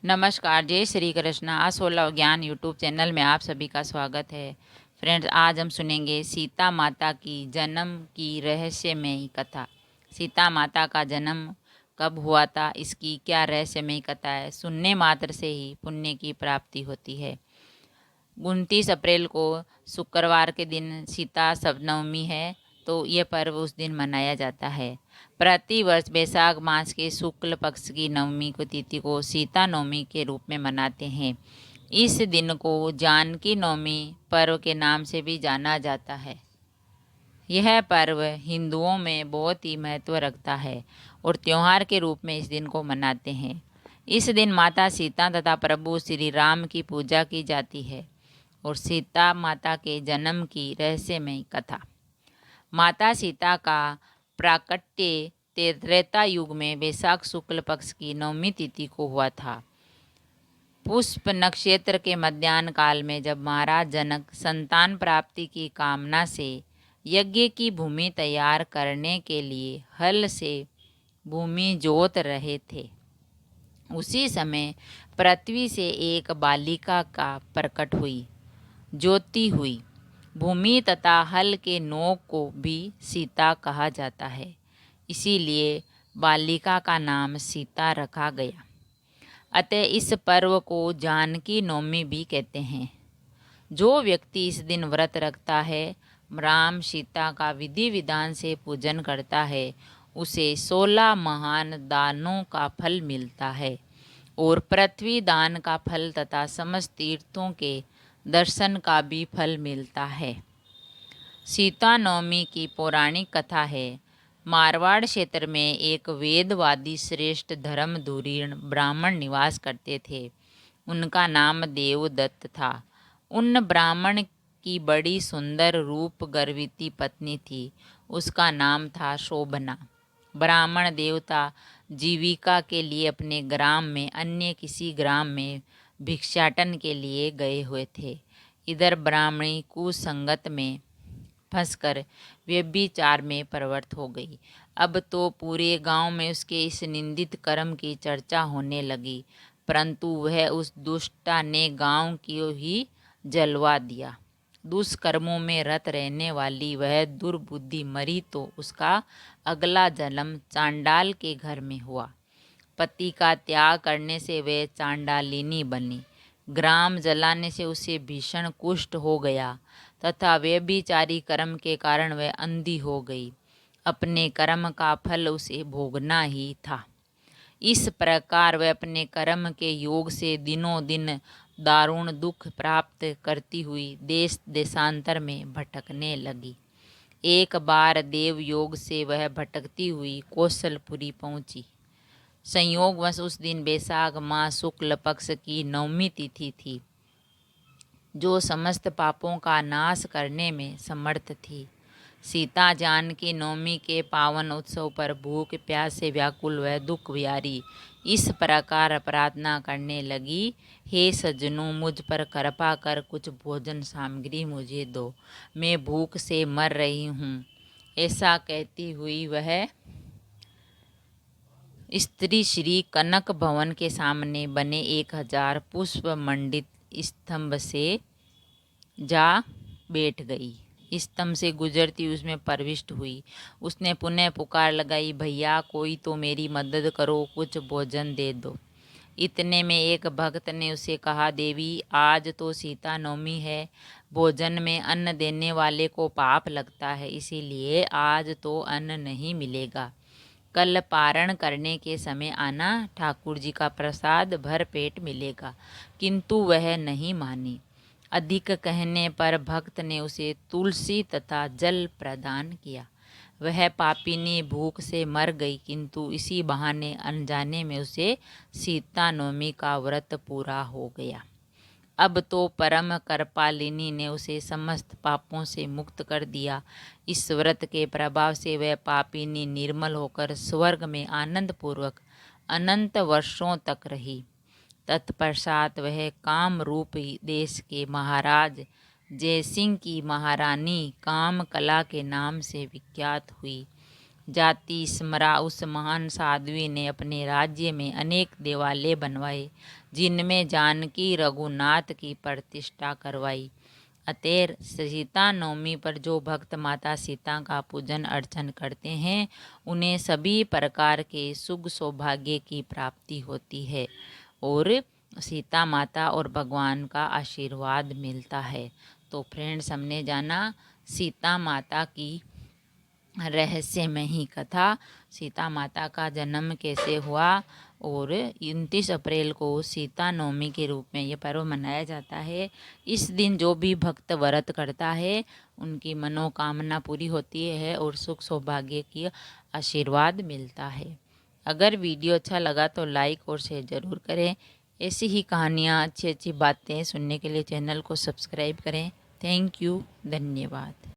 नमस्कार, जय श्री कृष्ण। आसोलव ज्ञान यूट्यूब चैनल में आप सभी का स्वागत है। फ्रेंड्स, आज हम सुनेंगे सीता माता की जन्म की रहस्यमयी कथा। सीता माता का जन्म कब हुआ था, इसकी क्या रहस्यमयी कथा है। सुनने मात्र से ही पुण्य की प्राप्ति होती है। 29 अप्रैल को शुक्रवार के दिन सीता शबनवमी है, तो ये पर्व उस दिन मनाया जाता है। प्रतिवर्ष वैशाख मास के शुक्ल पक्ष की नवमी को तिथि को सीता नवमी के रूप में मनाते हैं। इस दिन को जानकी नवमी पर्व के नाम से भी जाना जाता है। यह पर्व हिंदुओं में बहुत ही महत्व रखता है और त्योहार के रूप में इस दिन को मनाते हैं। इस दिन माता सीता तथा प्रभु श्री राम की पूजा की जाती है। और सीता माता के जन्म की रहस्यमय कथा। माता सीता का प्राकट्य त्रेता युग में वैशाख शुक्ल पक्ष की नवमी तिथि को हुआ था। पुष्प नक्षत्र के मध्याह्न काल में जब महाराज जनक संतान प्राप्ति की कामना से यज्ञ की भूमि तैयार करने के लिए हल से भूमि जोत रहे थे, उसी समय पृथ्वी से एक बालिका का प्रकट हुई। ज्योति हुई। भूमि तथा हल के नोक को भी सीता कहा जाता है, इसीलिए बालिका का नाम सीता रखा गया। अतः इस पर्व को जानकी नवमी भी कहते हैं। जो व्यक्ति इस दिन व्रत रखता है, राम सीता का विधि विधान से पूजन करता है, उसे 16 महान दानों का फल मिलता है और पृथ्वी दान का फल तथा समस्त तीर्थों के दर्शन का भी फल मिलता है। सीता नवमी की पौराणिक कथा है। मारवाड़ क्षेत्र में एक वेदवादी श्रेष्ठ धर्मधुरीण ब्राह्मण निवास करते थे। उनका नाम देवदत्त था। उन ब्राह्मण की बड़ी सुंदर रूप गर्विती पत्नी थी। उसका नाम था शोभना। ब्राह्मण देवता जीविका के लिए अपने ग्राम में अन्य किसी ग्राम में भिक्षाटन के लिए गए हुए थे। इधर ब्राह्मणी कुसंगत में फंसकर व्यभिचार में प्रवृत्त हो गई। अब तो पूरे गांव में उसके इस निंदित कर्म की चर्चा होने लगी, परंतु वह उस दुष्टा ने गांव की ही जलवा दिया। दुष्कर्मों में रत रहने वाली वह दुर्बुद्धि मरी तो उसका अगला जन्म चांडाल के घर में हुआ। पति का त्याग करने से वह चांडालिनी बनी। ग्राम जलाने से उसे भीषण कुष्ठ हो गया तथा व्यभिचारी कर्म के कारण वह अंधी हो गई। अपने कर्म का फल उसे भोगना ही था। इस प्रकार वह अपने कर्म के योग से दिनों दिन दारुण दुख प्राप्त करती हुई देश देशांतर में भटकने लगी। एक बार देव योग से वह भटकती हुई कौशलपुरी पहुंची। संयोगवश उस दिन वैशाख मास शुक्ल पक्ष की नवमी तिथि थी, जो समस्त पापों का नाश करने में समर्थ थी। सीता जानकी नवमी के पावन उत्सव पर भूख प्यास से व्याकुल व दुख विहारी इस प्रकार प्रार्थना करने लगी, हे सज्जनों, मुझ पर कृपा कर कुछ भोजन सामग्री मुझे दो, मैं भूख से मर रही हूँ। ऐसा कहती हुई वह स्त्री श्री कनक भवन के सामने बने 1000 पुष्प मंडित स्तंभ से जा बैठ गई। स्तंभ से गुजरती उसमें प्रविष्ट हुई। उसने पुनः पुकार लगाई, भैया कोई तो मेरी मदद करो, कुछ भोजन दे दो। इतने में एक भक्त ने उसे कहा, देवी आज तो सीता नवमी है, भोजन में अन्न देने वाले को पाप लगता है, इसीलिए आज तो अन्न नहीं मिलेगा। कल पारण करने के समय आना, ठाकुर जी का प्रसाद भर पेट मिलेगा। किंतु वह नहीं मानी। अधिक कहने पर भक्त ने उसे तुलसी तथा जल प्रदान किया। वह पापिनी भूख से मर गई, किंतु इसी बहाने अनजाने में उसे सीता नवमी का व्रत पूरा हो गया। अब तो परम कृपालिनी ने उसे समस्त पापों से मुक्त कर दिया। इस व्रत के प्रभाव से वह पापिनी निर्मल होकर स्वर्ग में आनंद पूर्वक अनंत वर्षों तक रही। तत्पश्चात वह काम रूप देश के महाराज जयसिंह की महारानी काम कला के नाम से विख्यात हुई। जाति स्मरा उस महान साध्वी ने अपने राज्य में अनेक देवालय बनवाए, जिनमें जानकी रघुनाथ की प्रतिष्ठा करवाई। अतएव सीता नवमी पर जो भक्त माता सीता का पूजन अर्चन करते हैं, उन्हें सभी प्रकार के सुख सौभाग्य की प्राप्ति होती है और सीता माता और भगवान का आशीर्वाद मिलता है। तो फ्रेंड्स, हमने जाना सीता माता की रहस्यमयी कथा, सीता माता का जन्म कैसे हुआ और 29 अप्रैल को सीता नवमी के रूप में ये पर्व मनाया जाता है। इस दिन जो भी भक्त व्रत करता है उनकी मनोकामना पूरी होती है और सुख सौभाग्य की आशीर्वाद मिलता है। अगर वीडियो अच्छा लगा तो लाइक और शेयर ज़रूर करें। ऐसी ही कहानियाँ, अच्छी अच्छी बातें सुनने के लिए चैनल को सब्सक्राइब करें। थैंक यू, धन्यवाद।